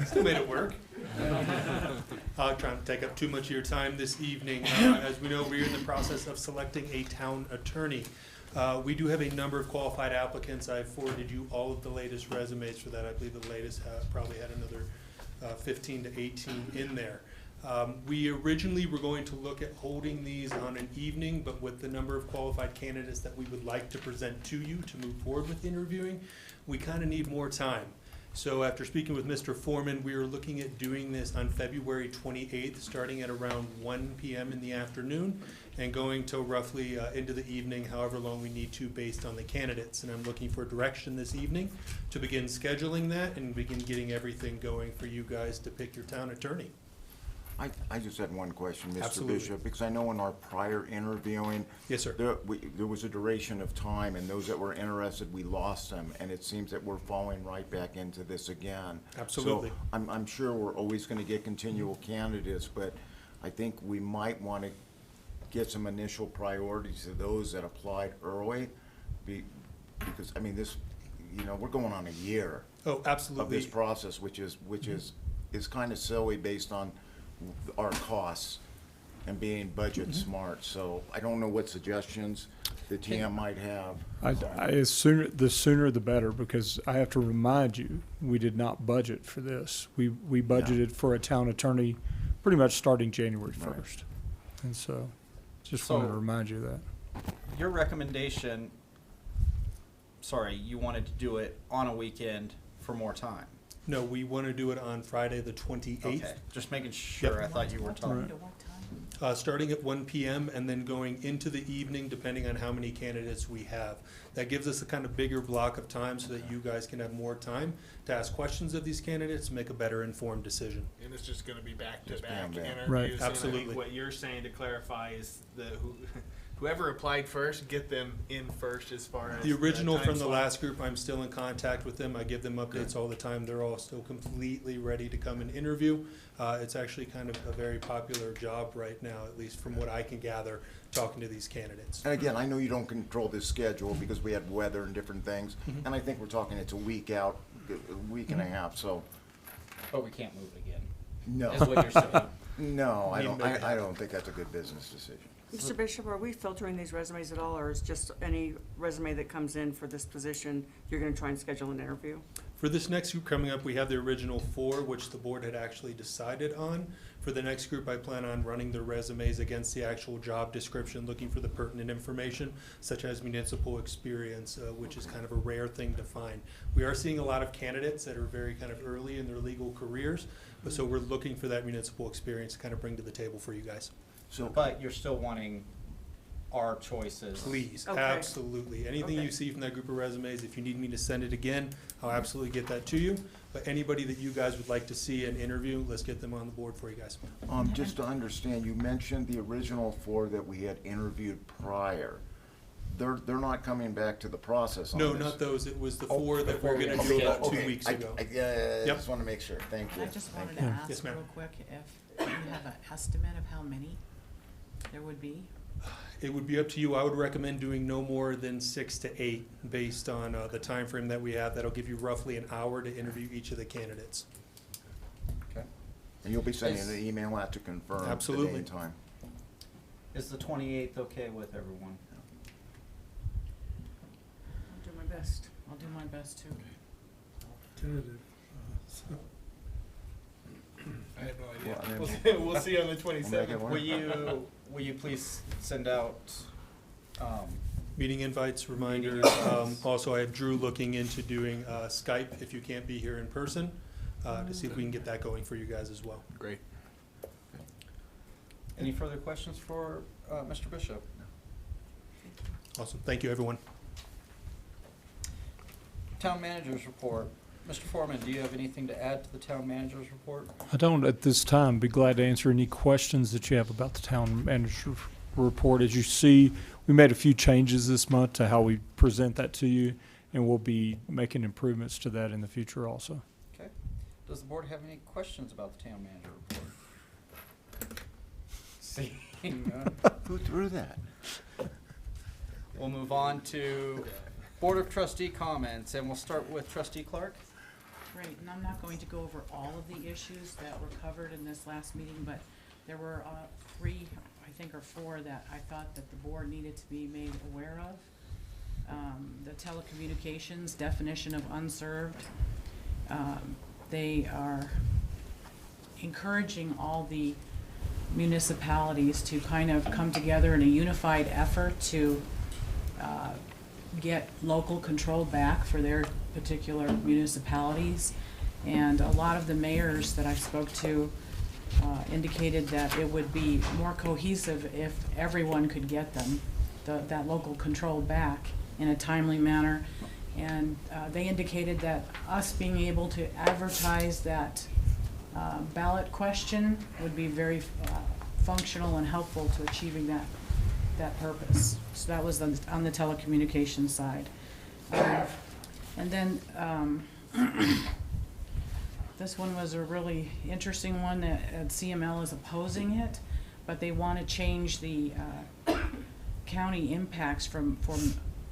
Still made it work. Trying to take up too much of your time this evening. As we know, we're in the process of selecting a town attorney. We do have a number of qualified applicants. I forwarded you all of the latest resumes for that. I believe the latest probably had another 15 to 18 in there. We originally were going to look at holding these on an evening, but with the number of qualified candidates that we would like to present to you to move forward with interviewing, we kind of need more time. So after speaking with Mr. Foreman, we are looking at doing this on February 28th, starting at around 1 p.m. in the afternoon and going till roughly into the evening, however long we need to based on the candidates. And I'm looking for direction this evening to begin scheduling that and begin getting everything going for you guys to pick your town attorney. I just had one question, Mr. Absolutely. Bishop, because I know in our prior interviewing. Yes, sir. There was a duration of time, and those that were interested, we lost them, and it seems that we're falling right back into this again. Absolutely. So I'm sure we're always gonna get continual candidates, but I think we might wanna get some initial priorities to those that applied early, because, I mean, this, we're going on a year. Oh, absolutely. Of this process, which is kind of silly based on our costs and being budget smart. So I don't know what suggestions the TM might have. the sooner the better, because I have to remind you, we did not budget for this. We budgeted for a town attorney pretty much starting January 1st. And so, just wanted to remind you of that. Your recommendation, you wanted to do it on a weekend for more time. No, we want to do it on Friday, the 28th. Okay, just making sure. I thought you were talking. Starting at 1 p.m. and then going into the evening, depending on how many candidates we have. That gives us a kind of bigger block of time so that you guys can have more time to ask questions of these candidates, make a better informed decision. And it's just gonna be back-to-back back. interviews. Right. And I think Absolutely. what you're saying, to clarify, is whoever applied first, get them in first as far as The original time from the slot. last group, I'm still in contact with them. I give them updates all the time. They're all still completely ready to come and interview. It's actually kind of a very popular job right now, at least from what I can gather, talking to these candidates. And again, I know you don't control this schedule because we had weather and different things, and I think we're talking it's a week out, a week and a half, so, But we can't move it again. no. Is what you're saying. No, I don't think that's a good business decision. Mr. Bishop, are we filtering these resumes at all, or is just any resume that comes in for this position, you're gonna try and schedule an interview? For this next group coming up, we have the original 4, which the board had actually decided on. For the next group, I plan on running their resumes against the actual job description, looking for the pertinent information, such as municipal experience, which is kind of a rare thing to find. We are seeing a lot of candidates that are very kind of early in their legal careers, but so we're looking for that municipal experience to kind of bring to the table for you guys. So, But you're still wanting our choices. Please, Okay. absolutely. Anything Okay. you see from that group of resumes, if you need me to send it again, I'll absolutely get that to you. But anybody that you guys would like to see and interview, let's get them on the board for you guys. just to understand, you mentioned the original 4 that we had interviewed prior. They're not coming back to the process on No, this. not those. It was the 4 that we're gonna Okay, do about 2 okay. weeks I ago. Yep. Yep. Just wanna make sure, thank you. I just Thank wanted to you. ask Yes, ma'am. real quick if you have an estimate of how many there would be? It would be up to you. I would recommend doing no more than 6 to 8 based on the time frame that we have. That'll give you roughly an hour to interview each of the candidates. Okay. And you'll be sending an email out to confirm the day Absolutely. and time. Is the 28th okay with everyone? I'll do my best. I'll do my best too. Tentative. I have no idea. Well, I mean, We'll see on the We'll make it 27th. work. Will you please send out, Meeting invites, reminders. Also, I have Drew looking into doing Skype if you can't be here in person, to see if we can get that going for you guys as well. Great. any further questions for Mr. Bishop? Awesome. Thank you, everyone. Town managers report. Mr. Foreman, do you have anything to add to the town manager's report? I don't at this time. Be glad to answer any questions that you have about the town manager report. As you see, we made a few changes this month to how we present that to you, and we'll be making improvements to that in the future also. Okay. Does the board have any questions about the town manager report? Seeing none, Who threw that? we'll move on to Board of Trustee comments, and we'll start with Trustee Clark. Great, and I'm not going to go over all of the issues that were covered in this last meeting, but there were 3, I think, or 4 that I thought that the board needed to be made aware of. The telecommunications definition of unserved. They are encouraging all the municipalities to kind of come together in a unified effort to get local control back for their particular municipalities. And a lot of the mayors that I spoke to indicated that it would be more cohesive if everyone could get them, that local control back in a timely manner. And they indicated that us being able to advertise that ballot question would be very functional and helpful to achieving that purpose. So that was on the telecommunications side. And then this one was a really interesting one that CML is opposing it, but they want to change the county impacts from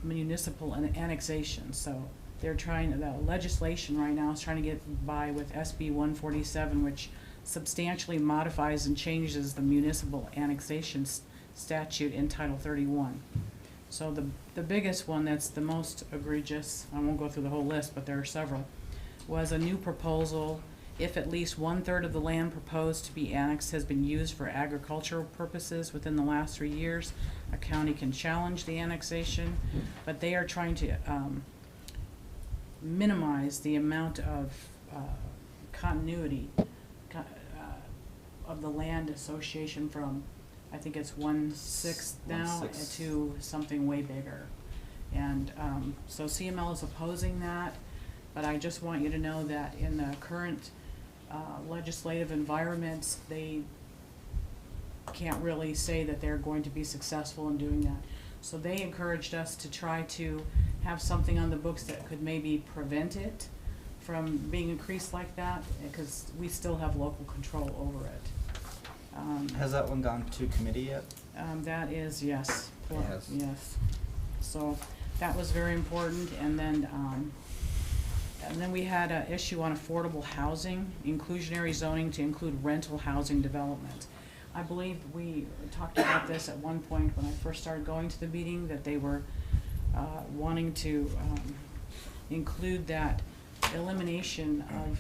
municipal annexation. So they're trying, the legislation right now is trying to get by with SB 147, which substantially modifies and changes the municipal annexation statute in Title 31. So the biggest one that's the most egregious, I won't go through the whole list, but there are several, was a new proposal. If at least 1/3 of the land proposed to be annexed has been used for agricultural purposes within the last 3 years, a county can challenge the annexation, but they are trying to minimize the amount of continuity of the land association from, I think it's 1/6 now 1/6. to something way bigger. And so CML is opposing that, but I just want you to know that in the current legislative environments, they can't really say that they're going to be successful in doing that. So they encouraged us to try to have something on the books that could maybe prevent it from being increased like that, because we still have local control over it. Has that one gone to committee yet? That is, yes. Yes. Yes. So that was very important. And then we had an issue on affordable housing, inclusionary zoning to include rental housing development. I believe we talked about this at one point when I first started going to the meeting, that they were wanting to include that elimination of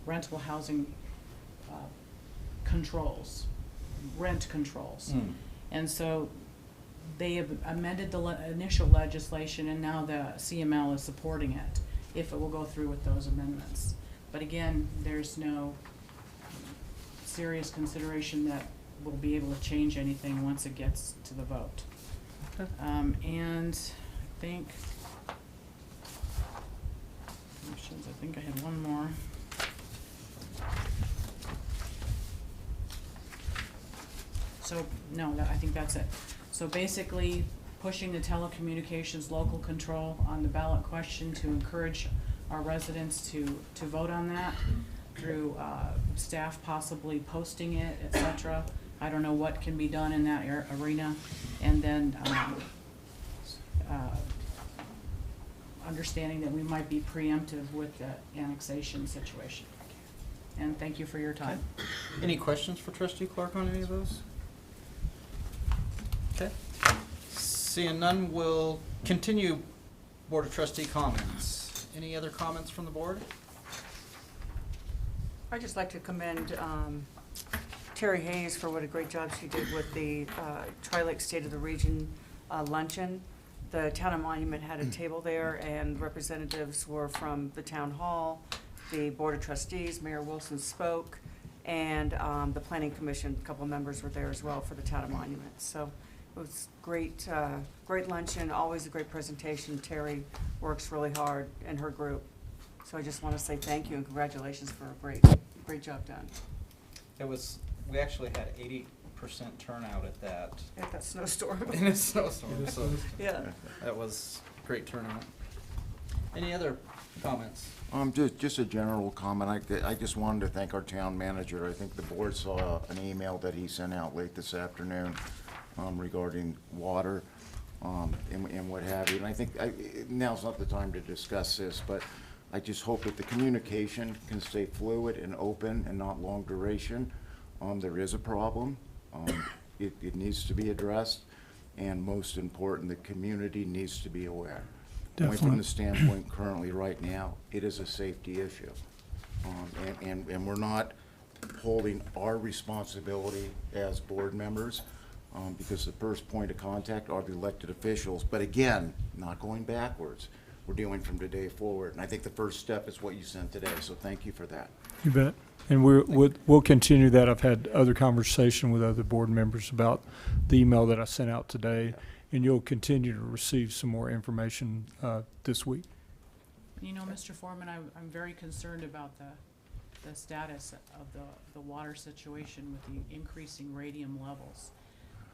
rental housing controls, rent controls. And so they have amended the initial legislation, and now the CML is supporting it, if it will go through with those amendments. But again, there's no serious consideration that we'll be able to change anything once it gets to the vote. Okay. And I think I had one more. So, no, I think that's it. So basically, pushing the telecommunications local control on the ballot question to encourage our residents to vote on that through staff possibly posting it, et cetera. I don't know what can be done in that arena. And then understanding that we might be preemptive with the annexation situation. And thank you for your time. Any questions for Trustee Clark on any of those? Okay. Seeing none, we'll continue Board of Trustee comments. Any other comments from the board? I'd just like to commend Terry Hayes for what a great job she did with the Tri-Lake State of the Region luncheon. The Town of Monument had a table there, and representatives were from the Town Hall, the Board of Trustees, Mayor Wilson spoke, and the Planning Commission, a couple of members were there as well for the Town of Monument. So it was great, great luncheon, always a great presentation. Terry works really hard and her group. So I just want to say thank you and congratulations for a great job done. We actually had 80% turnout at that. At that snowstorm. In a snowstorm, so Yeah. that was great turnout. Any other comments? Just a general comment. I just wanted to thank our town manager. I think the board saw an email that he sent out late this afternoon regarding water and what have you. And I think now's not the time to discuss this, but I just hope that the communication can stay fluid and open and not long duration. There is a problem. It needs to be addressed, and most important, the community needs to be aware. Only from the standpoint currently right now, it is a safety issue. And we're not holding our responsibility as board members, because the first point of contact are the elected officials. But again, not going backwards. We're dealing from today forward. And I think the first step is what you sent today, so thank you for that. You bet. And we'll continue that. I've had other conversation with other board members about the email that I sent out today, and you'll continue to receive some more information this week. You know, Mr. Foreman, I'm very concerned about the status of the water situation with the increasing radium levels.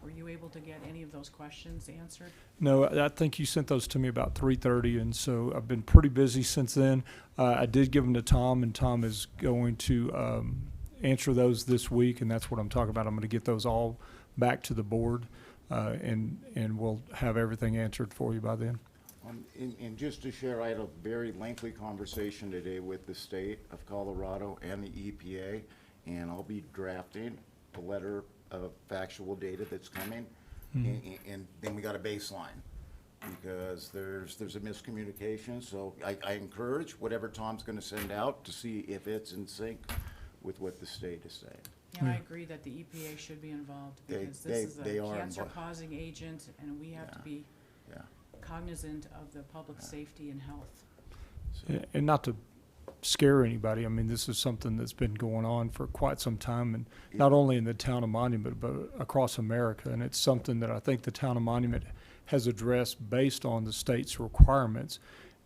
Were you able to get any of those questions answered? No, I think you sent those to me about 3:30, and so I've been pretty busy since then. I did give them to Tom, and Tom is going to answer those this week, and that's what I'm talking about. I'm going to get those all back to the board, and we'll have everything answered for you by then. And just to share, I had a very lengthy conversation today with the state of Colorado and the EPA, and I'll be drafting a letter of factual data that's coming, and then we got a baseline, because there's a miscommunication. So I encourage whatever Tom's going to send out to see if it's in sync with what the state is saying. Yeah, I agree that the EPA should be involved, because this is a cancer-causing agent, and we have to be cognizant of the public safety and health. And not to scare anybody, I mean, this is something that's been going on for quite some time, and not only in the town of Monument, but across America. And it's something that I think the town of Monument has addressed based on the state's requirements.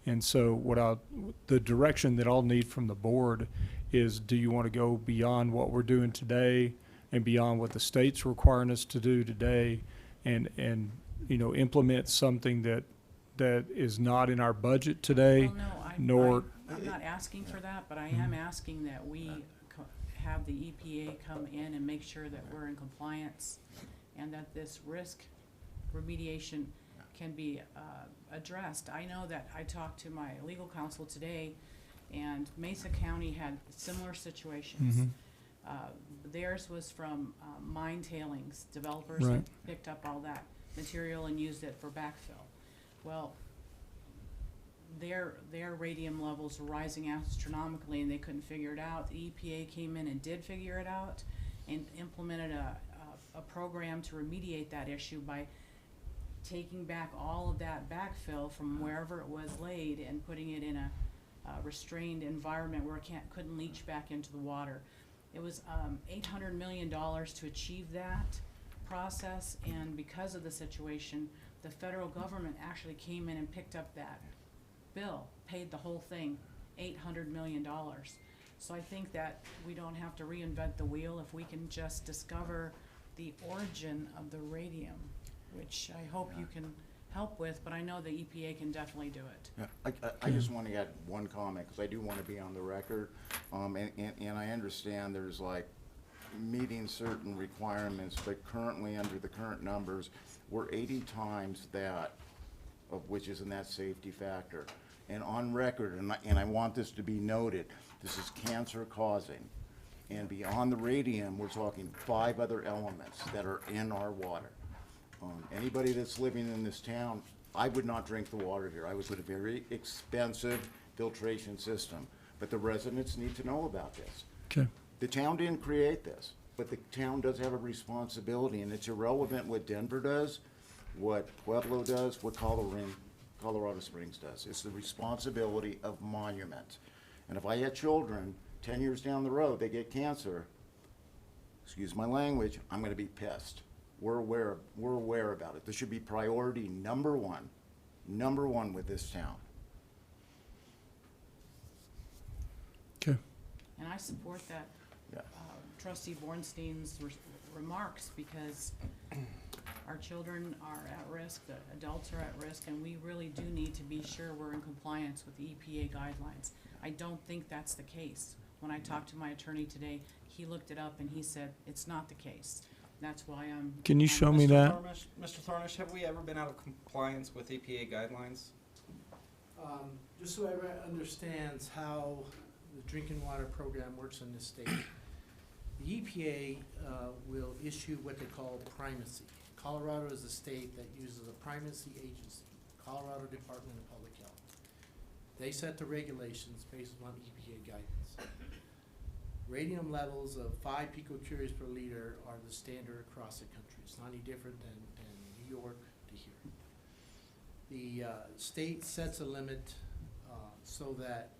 And so the direction that I'll need from the board is, do you want to go beyond what we're doing today and beyond what the state's requiring us to do today, and you know, implement something that is not in our budget today? Well, no, I'm not asking for that, but I am asking that we have the EPA come in and make sure that we're in compliance, and that this risk remediation can be addressed. I know that I talked to my legal counsel today, and Mesa County had similar situations. Theirs was from mine tailings. Developers had picked up all that material and used it for backfill. Well, their radium levels were rising astronomically, and they couldn't figure it out. The EPA came in and did figure it out, and implemented a program to remediate that issue by taking back all of that backfill from wherever it was laid and putting it in a restrained environment where it couldn't leach back into the water. It was $800 million to achieve that process, and because of the situation, the federal government actually came in and picked up that bill, paid the whole thing, $800 million. So I think that we don't have to reinvent the wheel if we can just discover the origin of the radium, which I hope you can help with, but I know the EPA can definitely do it. Yeah, I just want to add one comment, because I do want to be on the record, and I understand there's like meeting certain requirements, but currently under the current numbers, we're 80 times that of which is in that safety factor. And on record, and I want this to be noted, this is cancer causing. And beyond the radium, we're talking 5 other elements that are in our water. Anybody that's living in this town, I would not drink the water here. I was with a very expensive filtration system, but the residents need to know about this. Okay. The town didn't create this, but the town does have a responsibility, and it's irrelevant what Denver does, what Pueblo does, what Colorado Springs does. It's the responsibility of Monument. And if I had children 10 years down the road, they get cancer, excuse my language, I'm going to be pissed. We're aware about it. This should be priority number one with this town. Okay. And I support that Trustee Bornstein's remarks, because our children are at risk, the adults are at risk, and we really do need to be sure we're in compliance with the EPA guidelines. I don't think that's the case. When I talked to my attorney today, he looked it up and he said it's not the case. That's why I'm... Can you show me that? Mr. Thornish, have we ever been out of compliance with EPA guidelines? Just so everyone understands how the drinking water program works in this state, the EPA will issue what they call primacy. Colorado is a state that uses a primacy agency, Colorado Department of Public Health. They set the regulations based on EPA guidance. Radium levels of 5 picocuries per liter are the standard across the country. It's not any different than New York to here. The state sets a limit so that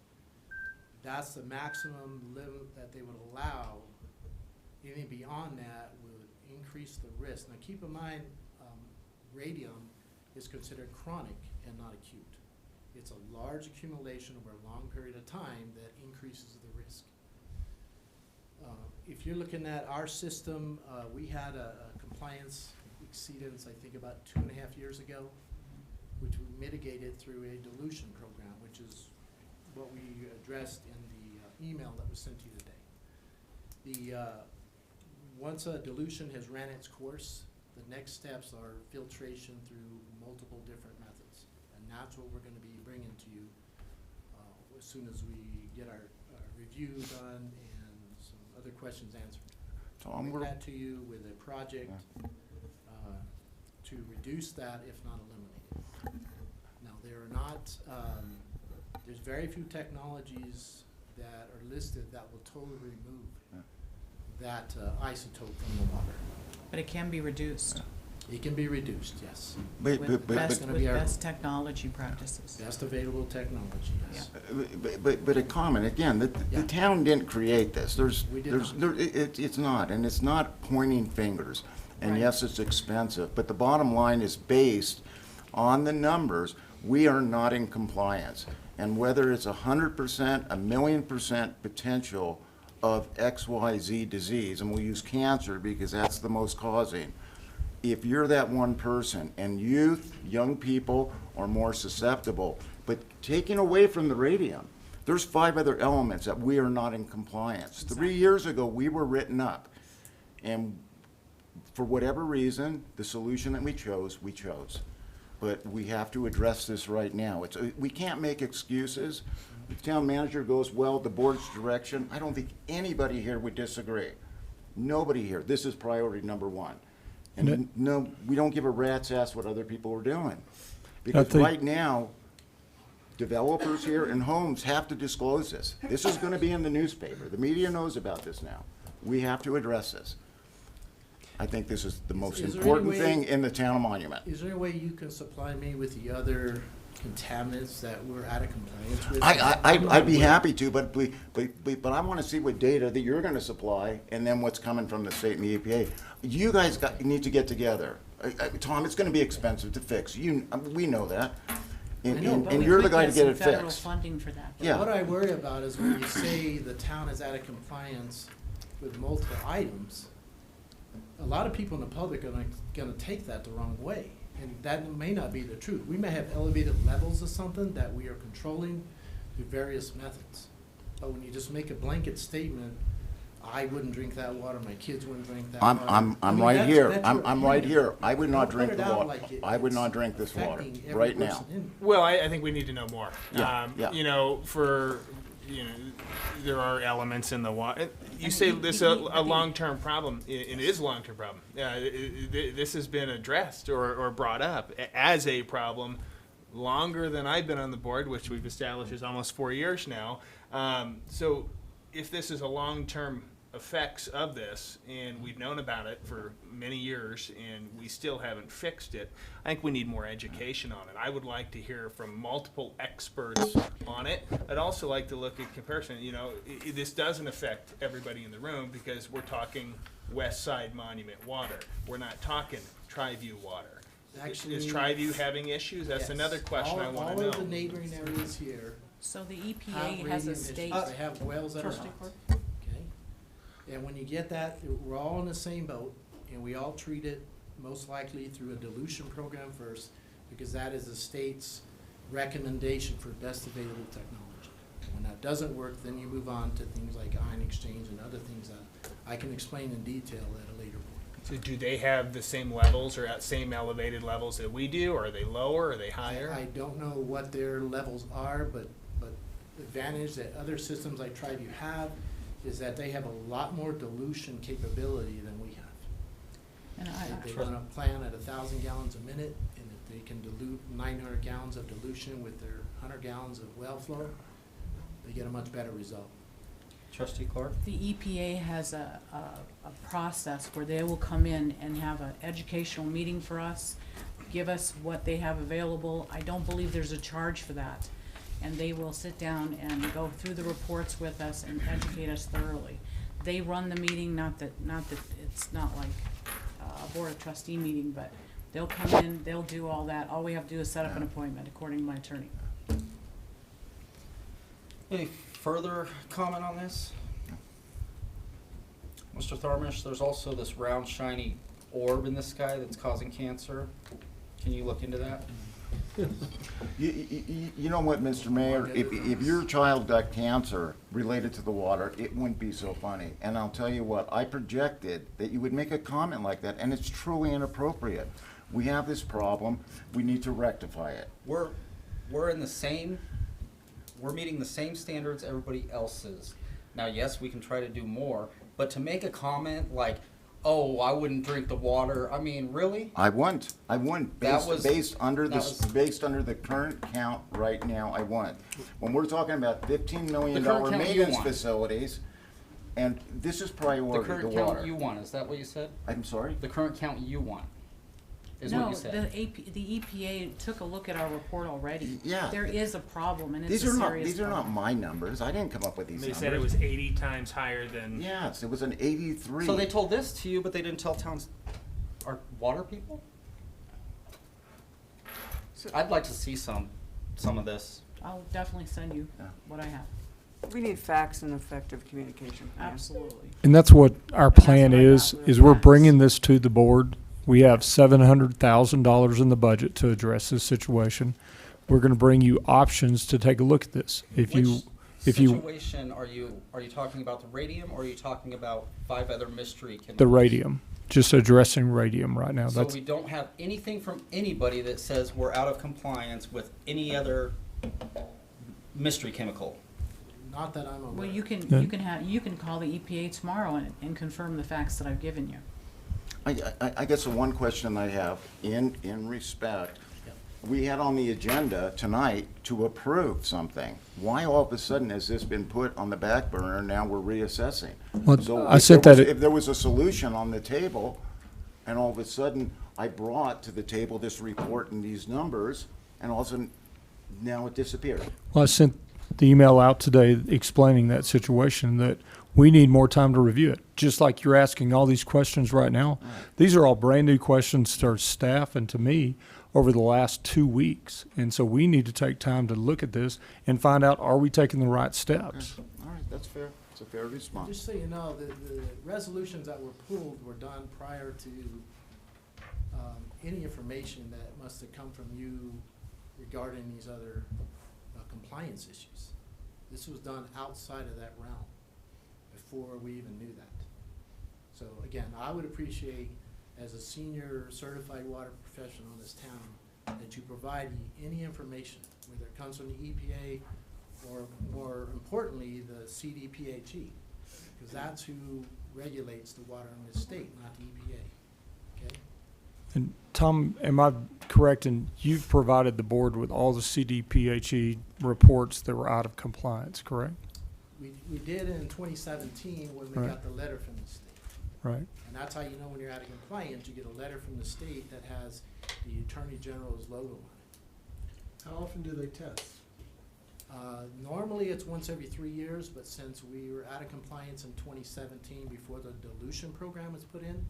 that's the maximum limit that they would allow. Anything beyond that would increase the risk. Now keep in mind, radium is considered chronic and not acute. It's a large accumulation over a long period of time that increases the risk. If you're looking at our system, we had a compliance exceedance, I think about 2.5 years ago, which we mitigated through a dilution program, which is what we addressed in the email that was sent to you today. Once a dilution has ran its course, the next steps are filtration through multiple different methods. And that's what we're going to be bringing to you as soon as we get our review done and some other questions answered. Tom, Bring that to you with a project to reduce that, if not eliminate it. Now, there are not, there's very few technologies that are listed that will totally remove that isotope from the water. But it can be reduced. It can be reduced, yes. With best technology practices. Best available technology, yes. But a comment, again, the town didn't create this. We did not. It's not, and it's not pointing fingers. And Right. yes, it's expensive, but the bottom line is based on the numbers. We are not in compliance. And whether it's 100%, 1,000,000% potential of XYZ disease, and we'll use cancer because that's the most causing. If you're that one person, and youth, young people are more susceptible, but taking away from the radium, there's 5 other elements that we are not in compliance. Exactly. 3 years ago, we were written up, and for whatever reason, the solution that we chose. But we have to address this right now. We can't make excuses. The town manager goes, well, the board's direction. I don't think anybody here would disagree. Nobody here. This is priority number 1. And no, we don't give a rat's ass what other people are doing. Because right now, developers here and homes have to disclose this. This is going to be in the newspaper. The media knows about this now. We have to address this. I think this is the most important thing in the town of Monument. Is there a way you can supply me with the other contaminants that we're out of compliance with? I'd be happy to, but I want to see what data that you're going to supply, and then what's coming from the state and the EPA. You guys need to get together. Tom, it's going to be expensive to fix. We know that. And you're the guy to get it federal fixed. funding for that. Yeah. What I worry about is when you say the town is out of compliance with multiple items, a lot of people in the public are gonna take that the wrong way. And that may not be the truth. We may have elevated levels of something that we are controlling through various methods. But when you just make a blanket statement, I wouldn't drink that water, my kids wouldn't drink that water. I'm right here. I'm right here. I would not drink the water. I would not drink this water right now. Well, I think we need to know more. Yeah. You know, there are elements in the water. You say this is a long-term problem. It is a long-term problem. This has been addressed or brought up as a problem longer than I've been on the board, which we've established is almost 4 years now. So if this is a long-term effects of this, and we've known about it for many years, and we still haven't fixed it, I think we need more education on it. I would like to hear from multiple experts on it. I'd also like to look at comparison. You know, this doesn't affect everybody in the room because we're talking West Side Monument water. We're not talking Tri-View water. Actually, is Tri-View having issues? That's yes. another question I want to know. All of the neighboring areas here So the have EPA has radium a issues. state. They have wells that are Trustee hot. Clark? Okay? And when you get that, we're all in the same boat, and we all treat it most likely through a dilution program first, because that is the state's recommendation for best available technology. When that doesn't work, then you move on to things like ion exchange and other things that I can explain in detail at a later point. So do they have the same levels or at same elevated levels that we do? Or are they lower? Are they higher? I don't know what their levels are, but the advantage that other systems like Tri-View have is that they have a lot more dilution capability than we have. And They run a plant at 1,000 gallons a minute, and if they can dilute 900 gallons of dilution with their 100 gallons of well flow, they get a much better result. Trustee Clark? The EPA has a process where they will come in and have an educational meeting for us, give us what they have available. I don't believe there's a charge for that. And they will sit down and go through the reports with us and educate us thoroughly. They run the meeting, not that it's not like a Board of Trustee meeting, but they'll come in, they'll do all that. All we have to do is set up an appointment, according to my attorney. Any further comment on this? Mr. Tharmish, there's also this round shiny orb in the sky that's causing cancer. Can you look into that? You know what, Mr. Mayor, if your child got cancer related to the water, it wouldn't be so funny. And I'll tell you what, I projected that you would make a comment like that, and it's truly inappropriate. We have this problem, we need to rectify it. We're in the same, we're meeting the same standards everybody else is. Now, yes, we can try to do more, but to make a comment like, oh, I wouldn't drink the water, I mean, really? I wouldn't. Based under that the current count right now, I wouldn't. When we're talking about $15 million The current count you maintenance want. facilities, and this is The priority, current the water. count you want, is that what you said? I'm sorry? The current count you want, is what No, you said. the EPA took a look at our report already. Yeah. There is a problem, and it's These a are not, serious these are not problem. my numbers. I didn't come up with these They numbers. said it was 80 times higher than. Yes, it was an 83. So they told this to you, but they didn't tell towns, our water people? I'd like to see some of this. I'll definitely send you what I have. We need facts and effective communication. plan. Absolutely. And that's what our plan what I is got with we're facts. bringing this to the board. We have $700,000 in the budget to address this situation. We're gonna bring you options to take a look at this. If you Situation, are you talking about the radium, or are you talking about 5 other mystery chemicals? the radium, just addressing radium right now. So That's, we don't have anything from anybody that says we're out of compliance with any other mystery chemical. Not that I'm aware. Well, you can call the EPA tomorrow and confirm the facts that I've given you. I guess the one question I have, in respect, we had on the agenda tonight to approve something. Why all of a sudden has this been put on the back burner and now we're reassessing? Well, So I if sent there was- that- If there was a solution on the table, and all of a sudden I brought to the table this report and these numbers, and all of a sudden, now it disappeared. well, I sent the email out today explaining that situation, that we need more time to review it. Just like you're asking all these questions right now. These are all brand-new questions to our staff and to me over the last 2 weeks. And so we need to take time to look at this and find out, are we taking the right steps? All right, that's fair. It's a fair response. Just so you know, the resolutions that were pulled were done prior to any information that must have come from you regarding these other compliance issues. This was done outside of that realm before we even knew that. So again, I would appreciate, as a senior certified water professional in this town, that you provide any information, whether it comes from the EPA or more importantly, the CDPHE, because that's who regulates the water in this state, not the EPA, okay? And Tom, am I correct in you've provided the board with all the CDPHE reports that were out of compliance, correct? We did in 2017 when we Right. got the letter from the state. Right. And that's how you know when you're out of compliance, you get a letter from the state that has the Attorney General's logo on it. How often do they test? Normally, it's once every 3 years, but since we were out of compliance in 2017 before the dilution program was put in,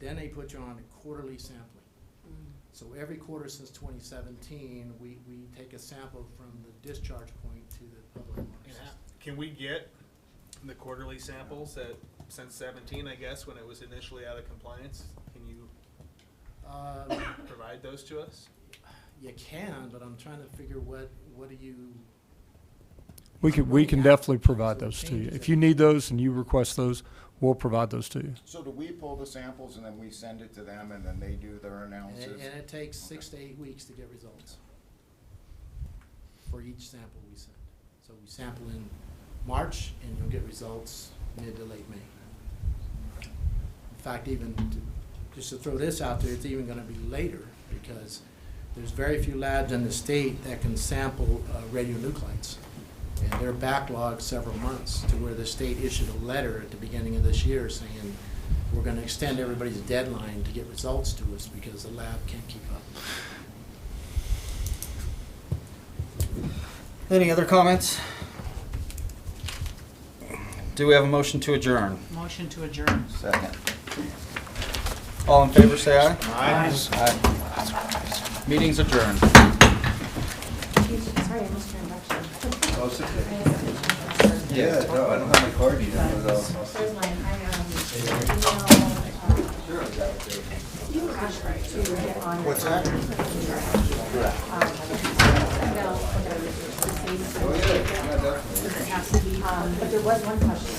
then they put you on a quarterly sampling. So every quarter since 2017, we take a sample from the discharge point to the public water system. Can we get the quarterly samples since 17, I guess, when it was initially out of compliance? Can you provide those to us? You can, but I'm trying to figure what do you... We can definitely provide those to you. If you need those and you request those, we'll provide those to you. So do we pull the samples and then we send it to them and then they do their And analysis? it takes 6 to 8 weeks to get results for each sample we send. So we sample in March and you'll get results mid to late May. In fact, just to throw this out there, it's even gonna be later because there's very few labs in the state that can sample radionuclides. And they're backlogged several months to where the state issued a letter at the beginning of this year saying, we're gonna extend everybody's deadline to get results to us because the lab can't keep up. Any other comments? Do we have a motion to adjourn? Motion to adjourn. Second. All in favor, say aye. Aye. Aye. Meeting's adjourned. Sorry, I missed your induction. Yeah, no, I don't have my card either, but Where's mine? What's that? But there was one question.